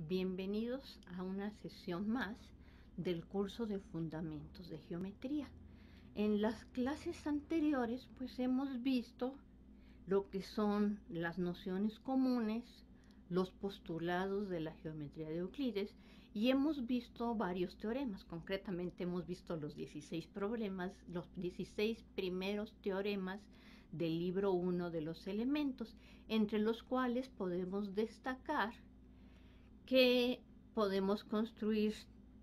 Bienvenidos a una sesión más del curso de Fundamentos de Geometría. En las clases anteriores pues hemos visto lo que son las nociones comunes, los postulados de la geometría de Euclides y hemos visto varios teoremas. Concretamente hemos visto los 16 problemas, los 16 primeros teoremas del libro 1 de los elementos, entre los cuales podemos destacar que podemos construir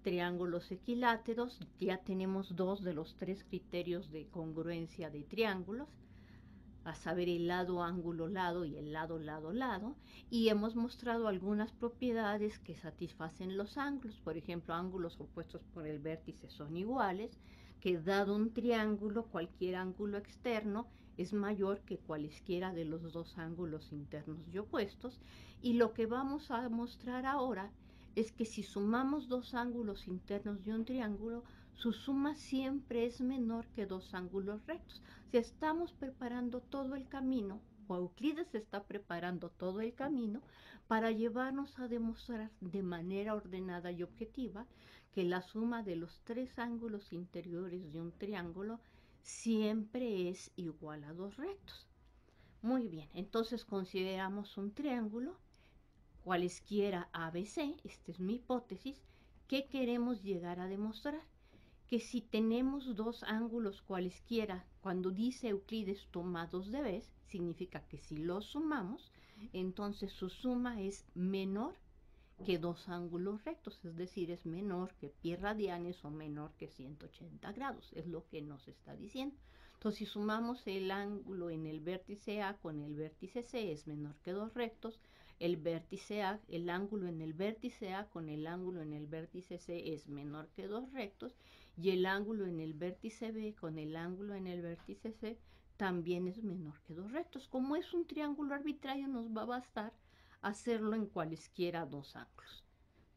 triángulos equiláteros. Ya tenemos dos de los tres criterios de congruencia de triángulos, a saber el lado, ángulo, lado y el lado, lado, lado, y hemos mostrado algunas propiedades que satisfacen los ángulos. Por ejemplo, ángulos opuestos por el vértice son iguales, que dado un triángulo, cualquier ángulo externo es mayor que cualesquiera de los dos ángulos internos y opuestos. Y lo que vamos a mostrar ahora es que si sumamos dos ángulos internos de un triángulo, su suma siempre es menor que dos ángulos rectos. Si estamos preparando todo el camino, o Euclides está preparando todo el camino para llevarnos a demostrar de manera ordenada y objetiva que la suma de los tres ángulos interiores de un triángulo siempre es igual a dos rectos. Muy bien, entonces consideramos un triángulo, cualesquiera ABC, esta es mi hipótesis. ¿Qué queremos llegar a demostrar? Que si tenemos dos ángulos cualesquiera, cuando dice Euclides tomados de vez, significa que si los sumamos, entonces su suma es menor que dos ángulos rectos, es decir, es menor que pi radianes o menor que 180 grados, es lo que nos está diciendo. Entonces, si sumamos el ángulo en el vértice A con el vértice C, es menor que dos rectos. El vértice A, el ángulo en el vértice A con el ángulo en el vértice C es menor que dos rectos, y el ángulo en el vértice B con el ángulo en el vértice C también es menor que dos rectos. Como es un triángulo arbitrario, nos va a bastar hacerlo en cualesquiera dos ángulos.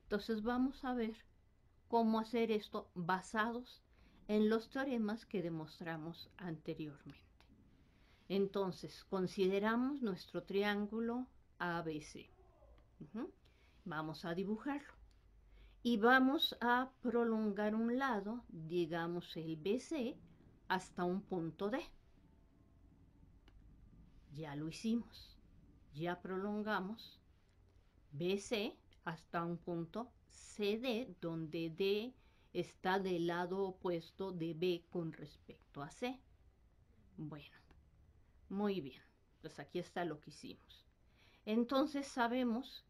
Entonces vamos a ver cómo hacer esto basados en los teoremas que demostramos anteriormente. Entonces, consideramos nuestro triángulo ABC. Vamos a dibujarlo. Y vamos a prolongar un lado, digamos el BC, hasta un punto D. Ya lo hicimos. Ya prolongamos BC hasta un punto CD, donde D está del lado opuesto de B con respecto a C. Bueno, muy bien. Pues aquí está lo que hicimos. Entonces sabemos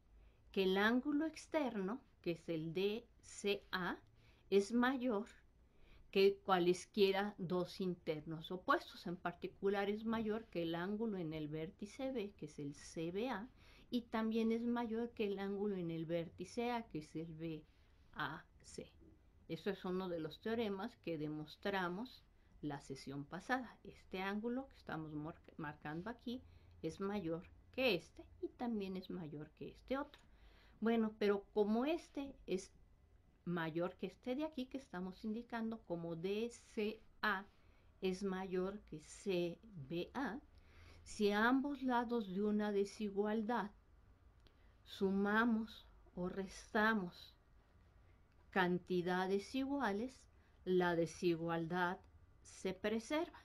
que el ángulo externo, que es el DCA, es mayor que cualesquiera dos internos opuestos. En particular es mayor que el ángulo en el vértice B, que es el CBA, y también es mayor que el ángulo en el vértice A, que es el BAC. Eso es uno de los teoremas que demostramos la sesión pasada. Este ángulo que estamos marcando aquí es mayor que este y también es mayor que este otro. Bueno, pero como este es mayor que este de aquí que estamos indicando, como DCA es mayor que CBA, si a ambos lados de una desigualdad sumamos o restamos cantidades iguales, la desigualdad se preserva.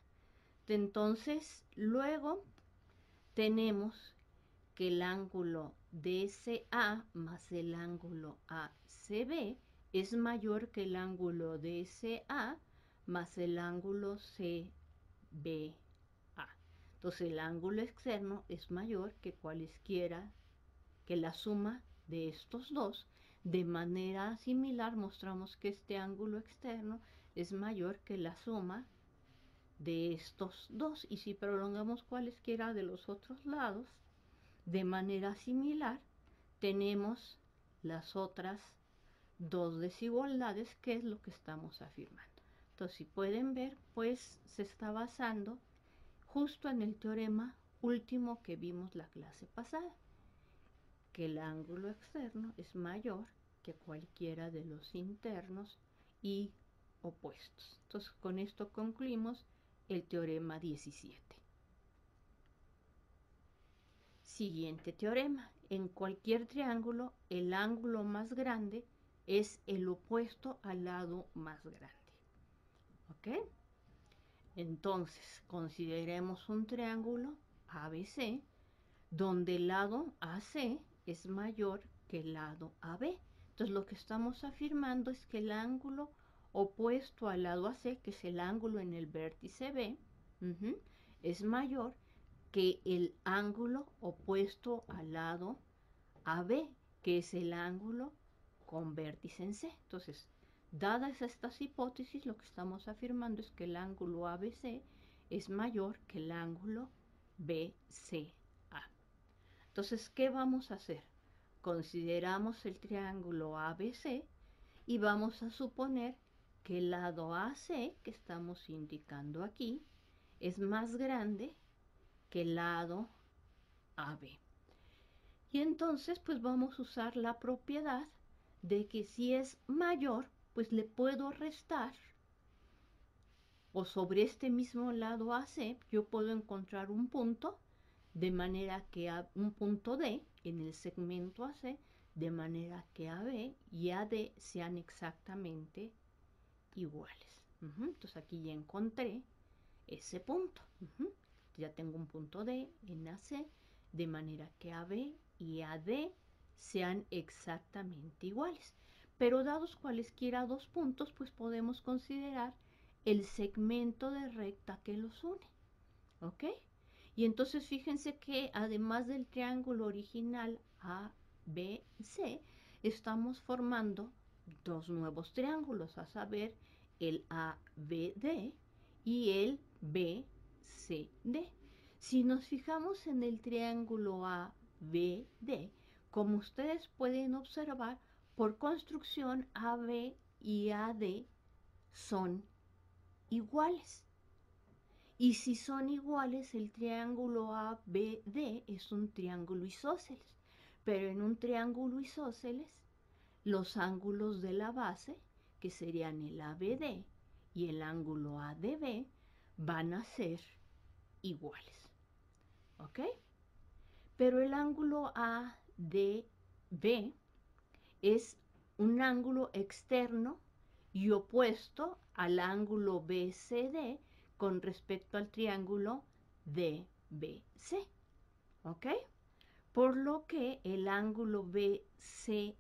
Entonces, luego tenemos que el ángulo DCA más el ángulo ACB es mayor que el ángulo DCA más el ángulo CBA. Entonces el ángulo externo es mayor que cualesquiera, que la suma de estos dos. De manera similar mostramos que este ángulo externo es mayor que la suma de estos dos. Y si prolongamos cualesquiera de los otros lados, de manera similar, tenemos las otras dos desigualdades, que es lo que estamos afirmando. Entonces, si pueden ver, pues se está basando justo en el teorema último que vimos la clase pasada, que el ángulo externo es mayor que cualquiera de los internos y opuestos. Entonces, con esto concluimos el teorema 17. Siguiente teorema, en cualquier triángulo, el ángulo más grande es el opuesto al lado más grande. ¿Ok? Entonces, consideremos un triángulo ABC, donde el lado AC es mayor que el lado AB. Entonces, lo que estamos afirmando es que el ángulo opuesto al lado AC, que es el ángulo en el vértice B, es mayor que el ángulo opuesto al lado AB, que es el ángulo con vértice en C. Entonces, dadas estas hipótesis, lo que estamos afirmando es que el ángulo ABC es mayor que el ángulo BCA. Entonces, ¿qué vamos a hacer? Consideramos el triángulo ABC y vamos a suponer que el lado AC, que estamos indicando aquí, es más grande que el lado AB. Y entonces, pues vamos a usar la propiedad de que si es mayor, pues le puedo restar, o sobre este mismo lado AC, yo puedo encontrar un punto, de manera que un punto D en el segmento AC, de manera que AB y AD sean exactamente iguales. Entonces aquí ya encontré ese punto. Ya tengo un punto D en AC, de manera que AB y AD sean exactamente iguales. Pero dados cualesquiera dos puntos, pues podemos considerar el segmento de recta que los une. ¿Ok? Y entonces fíjense que además del triángulo original ABC, estamos formando dos nuevos triángulos, a saber, el ABD y el BCD. Si nos fijamos en el triángulo ABD, como ustedes pueden observar, por construcción AB y AD son iguales. Y si son iguales, el triángulo ABD es un triángulo isósceles. Pero en un triángulo isósceles, los ángulos de la base, que serían el ABD y el ángulo ADB, van a ser iguales. ¿Ok? Pero el ángulo ADB es un ángulo externo y opuesto al ángulo BCD con respecto al triángulo DBC. ¿Ok? Por lo que el ángulo BCD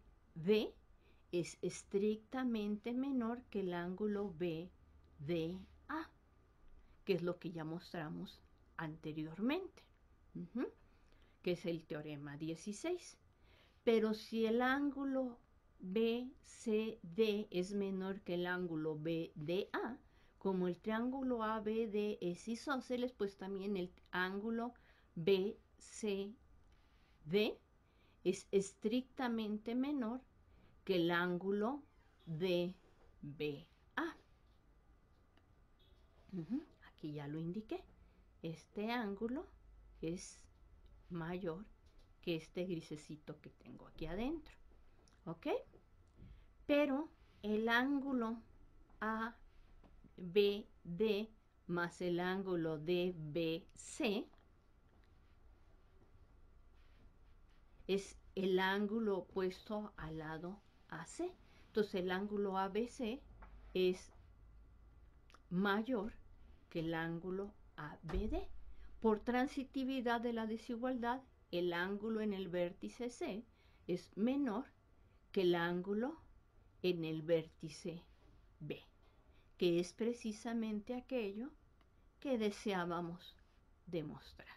es estrictamente menor que el ángulo BDA, que es lo que ya mostramos anteriormente, que es el teorema 16. Pero si el ángulo BCD es menor que el ángulo BDA, como el triángulo ABD es isósceles, pues también el ángulo BCD es estrictamente menor que el ángulo DBA. Aquí ya lo indiqué. Este ángulo es mayor que este grisecito que tengo aquí adentro. ¿Ok? Pero el ángulo ABD más el ángulo DBC es el ángulo opuesto al lado AC. Entonces el ángulo ABC es mayor que el ángulo ABD. Por transitividad de la desigualdad, el ángulo en el vértice C es menor que el ángulo en el vértice B, que es precisamente aquello que deseábamos demostrar.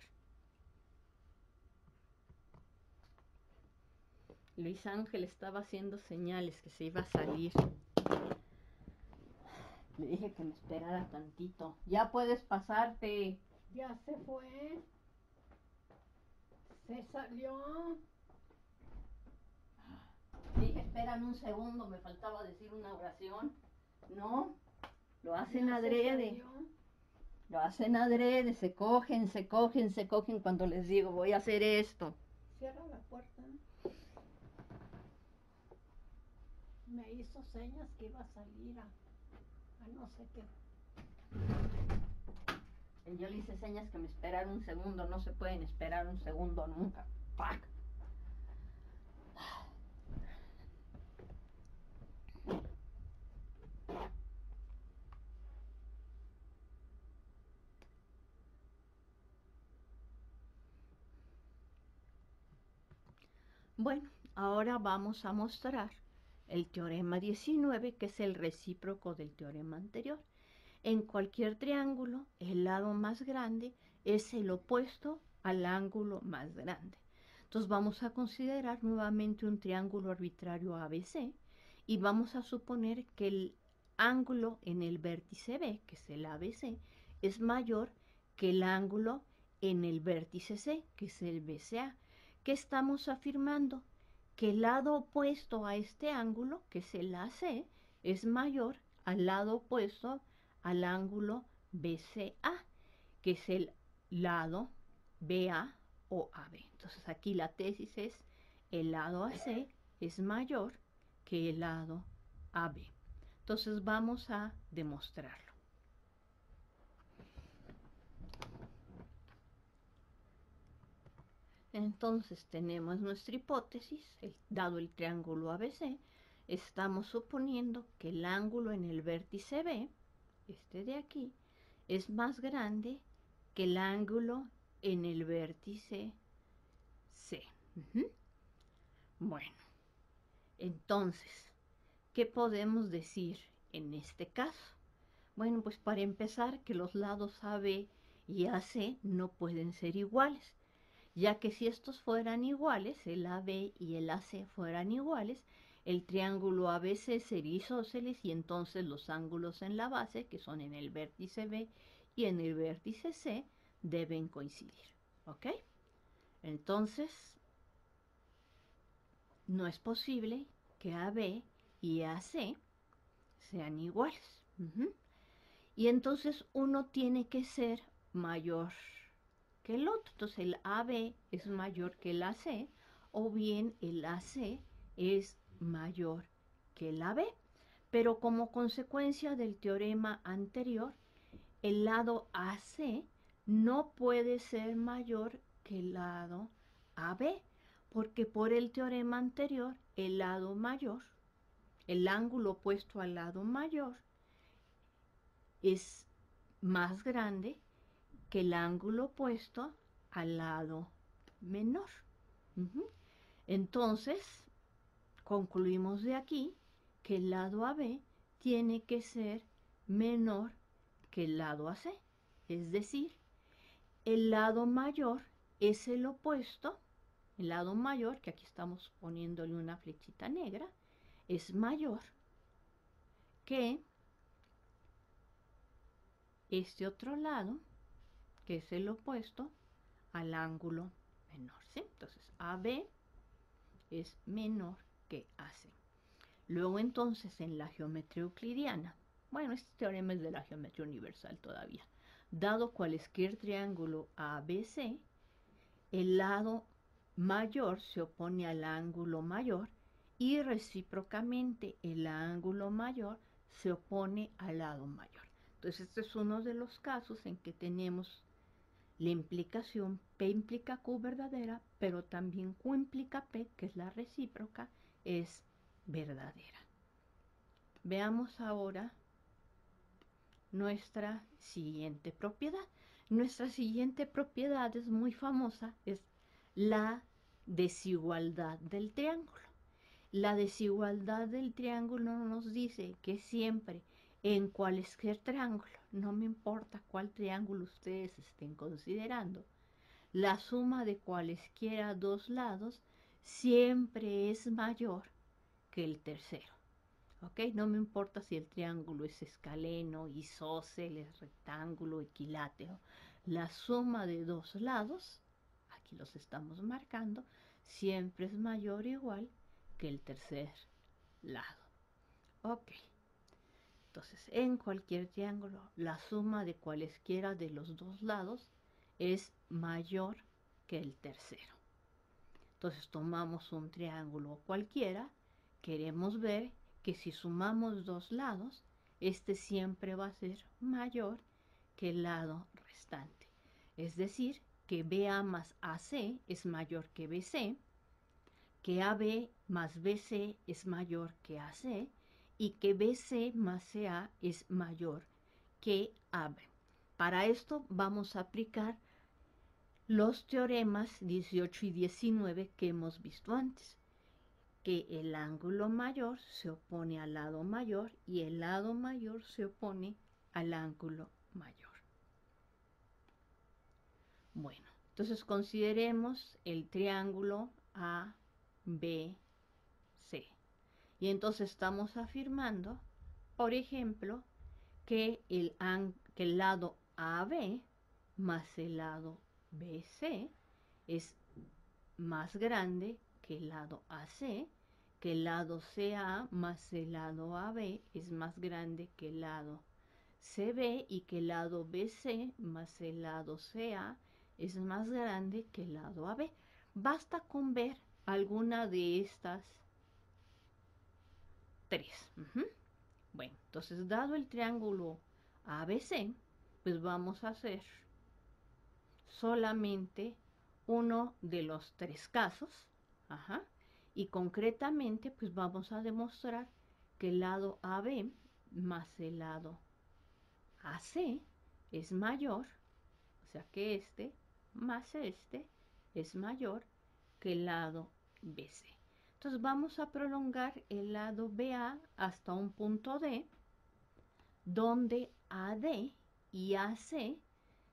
Luis Ángel estaba haciendo señales que se iba a salir. Le dije que me esperara tantito. Ya puedes pasarte. Ya se fue. Se salió. Le dije, espérame un segundo, me faltaba decir una oración. No, lo hacen adrede. Lo hacen adrede, se cogen cuando les digo, voy a hacer esto. Cierra la puerta. Me hizo señas que iba a salir a no sé qué. Yo le hice señas que me esperara un segundo, no se pueden esperar un segundo nunca. ¡Pac! Bueno, ahora vamos a mostrar el teorema 19, que es el recíproco del teorema anterior. En cualquier triángulo, el lado más grande es el opuesto al ángulo más grande. Entonces vamos a considerar nuevamente un triángulo arbitrario ABC y vamos a suponer que el ángulo en el vértice B, que es el ABC, es mayor que el ángulo en el vértice C, que es el BCA. ¿Qué estamos afirmando? Que el lado opuesto a este ángulo, que es el AC, es mayor al lado opuesto al ángulo BCA, que es el lado BA o AB. Entonces aquí la tesis es el lado AC es mayor que el lado AB. Entonces vamos a demostrarlo. Entonces tenemos nuestra hipótesis, dado el triángulo ABC, estamos suponiendo que el ángulo en el vértice B, este de aquí, es más grande que el ángulo en el vértice C. Bueno, entonces, ¿qué podemos decir en este caso? Bueno, pues para empezar, que los lados AB y AC no pueden ser iguales, ya que si estos fueran iguales, el AB y el AC fueran iguales, el triángulo ABC sería isósceles y entonces los ángulos en la base, que son en el vértice B y en el vértice C, deben coincidir. ¿Ok? Entonces, no es posible que AB y AC sean iguales. Y entonces uno tiene que ser mayor que el otro. Entonces el AB es mayor que el AC o bien el AC es mayor que el AB. Pero como consecuencia del teorema anterior, el lado AC no puede ser mayor que el lado AB, porque por el teorema anterior, el lado mayor, el ángulo opuesto al lado mayor, es más grande que el ángulo opuesto al lado menor. Entonces, concluimos de aquí que el lado AB tiene que ser menor que el lado AC. Es decir, el lado mayor es el opuesto, el lado mayor, que aquí estamos poniéndole una flechita negra, es mayor que este otro lado, que es el opuesto al ángulo menor. ¿Sí? Entonces, AB es menor que AC. Luego entonces en la geometría euclidiana, bueno, este teorema es de la geometría universal todavía, dado cualquier triángulo ABC, el lado mayor se opone al ángulo mayor y recíprocamente el ángulo mayor se opone al lado mayor. Entonces este es uno de los casos en que tenemos la implicación P implica Q verdadera, pero también Q implica P, que es la recíproca, es verdadera. Veamos ahora nuestra siguiente propiedad. Nuestra siguiente propiedad es muy famosa, es la desigualdad del triángulo. La desigualdad del triángulo nos dice que siempre en cualquier triángulo, no me importa cuál triángulo ustedes estén considerando, la suma de cualesquiera dos lados siempre es mayor que el tercero. ¿Ok? No me importa si el triángulo es escaleno, isósceles, rectángulo, equilátero. La suma de dos lados, aquí los estamos marcando, siempre es mayor o igual que el tercer lado. Ok. Entonces, en cualquier triángulo, la suma de cualesquiera de los dos lados es mayor que el tercero. Entonces, tomamos un triángulo cualquiera, queremos ver que si sumamos dos lados, este siempre va a ser mayor que el lado restante. Es decir, que BA más AC es mayor que BC, que AB más BC es mayor que AC y que BC más CA es mayor que AB. Para esto vamos a aplicar los teoremas 18 y 19 que hemos visto antes, que el ángulo mayor se opone al lado mayor y el lado mayor se opone al ángulo mayor. Bueno, entonces consideremos el triángulo ABC. Y entonces estamos afirmando, por ejemplo, que el lado AB más el lado BC es más grande que el lado AC, que el lado CA más el lado AB es más grande que el lado CB y que el lado BC más el lado CA es más grande que el lado AB. Basta con ver alguna de estas tres. Bueno, entonces dado el triángulo ABC, pues vamos a hacer solamente uno de los tres casos. Y concretamente, pues vamos a demostrar que el lado AB más el lado AC es mayor, o sea que este más este es mayor que el lado BC. Entonces vamos a prolongar el lado BA hasta un punto D, donde AD y AC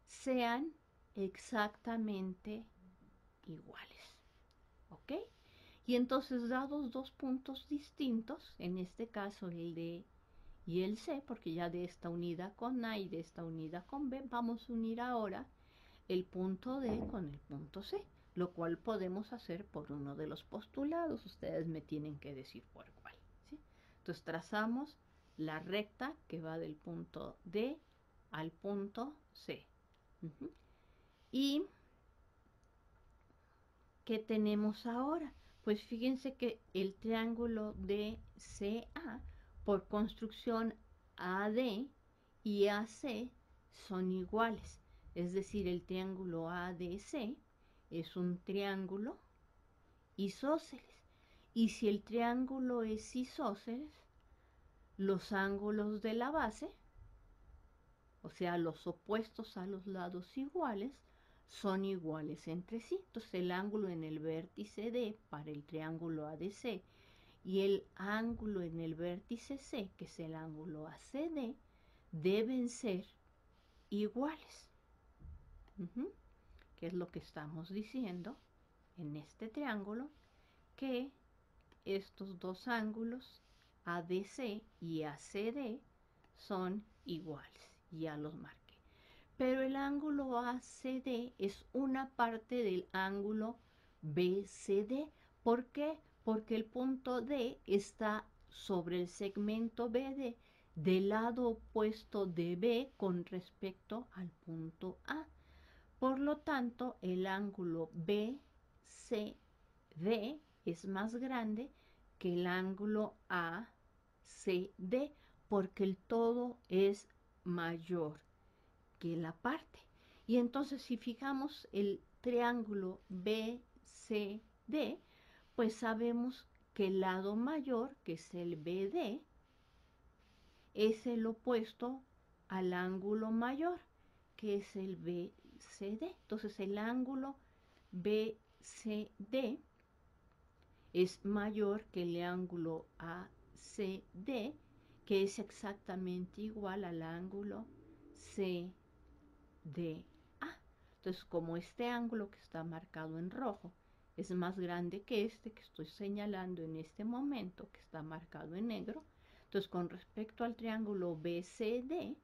sean exactamente iguales. ¿Ok? Y entonces, dados dos puntos distintos, en este caso el D y el C, porque ya de esta unida con A y de esta unida con B, vamos a unir ahora el punto D con el punto C, lo cual podemos hacer por uno de los postulados. Ustedes me tienen que decir por cuál, ¿sí? Entonces trazamos la recta que va del punto D al punto C. ¿Y qué tenemos ahora? Pues fíjense que el triángulo DCA, por construcción AD y AC son iguales. Es decir, el triángulo ADC es un triángulo isósceles. Y si el triángulo es isósceles, los ángulos de la base, o sea, los opuestos a los lados iguales, son iguales entre sí. Entonces el ángulo en el vértice D para el triángulo ADC y el ángulo en el vértice C, que es el ángulo ACD, deben ser iguales. Que es lo que estamos diciendo en este triángulo, que estos dos ángulos ADC y ACD son iguales. Ya los marqué. Pero el ángulo ACD es una parte del ángulo BCD. ¿Por qué? Porque el punto D está sobre el segmento BD del lado opuesto de B con respecto al punto A. Por lo tanto, el ángulo BCD es más grande que el ángulo ACD porque el todo es mayor que la parte. Y entonces si fijamos el triángulo BCD, pues sabemos que el lado mayor, que es el BD, es el opuesto al ángulo mayor, que es el BCD. Entonces el ángulo BCD es mayor que el ángulo ACD, que es exactamente igual al ángulo CDA. Entonces, como este ángulo que está marcado en rojo es más grande que este que estoy señalando en este momento, que está marcado en negro, entonces con respecto al triángulo BCD,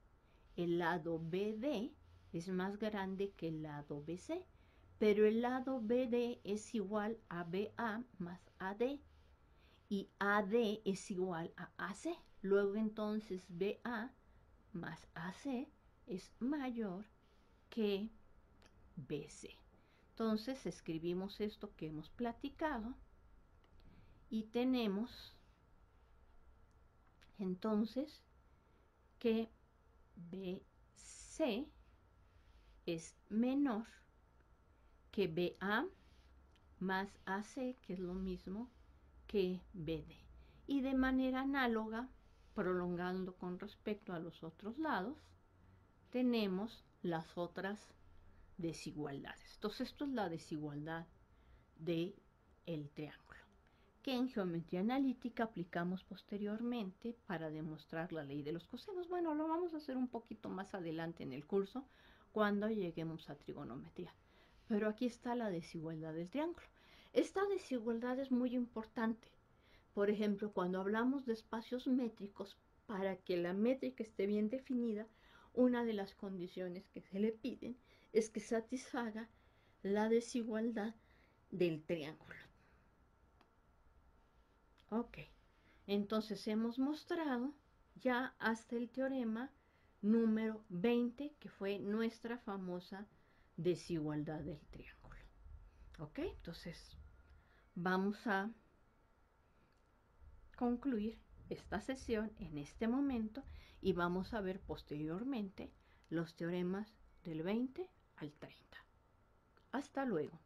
el lado BD es más grande que el lado BC, pero el lado BD es igual a BA más AD y AD es igual a AC. Luego entonces BA más AC es mayor que BC. Entonces escribimos esto que hemos platicado y tenemos entonces que BC es menor que BA más AC, que es lo mismo que BD. Y de manera análoga, prolongando con respecto a los otros lados, tenemos las otras desigualdades. Entonces, esto es la desigualdad del triángulo, que en geometría analítica aplicamos posteriormente para demostrar la ley de los cosenos. Bueno, lo vamos a hacer un poquito más adelante en el curso, cuando lleguemos a trigonometría. Pero aquí está la desigualdad del triángulo. Esta desigualdad es muy importante. Por ejemplo, cuando hablamos de espacios métricos, para que la métrica esté bien definida, una de las condiciones que se le piden es que satisfaga la desigualdad del triángulo. Ok, entonces hemos mostrado ya hasta el teorema número 20, que fue nuestra famosa desigualdad del triángulo. Ok, entonces vamos a concluir esta sesión en este momento y vamos a ver posteriormente los teoremas del 20 al 30. Hasta luego.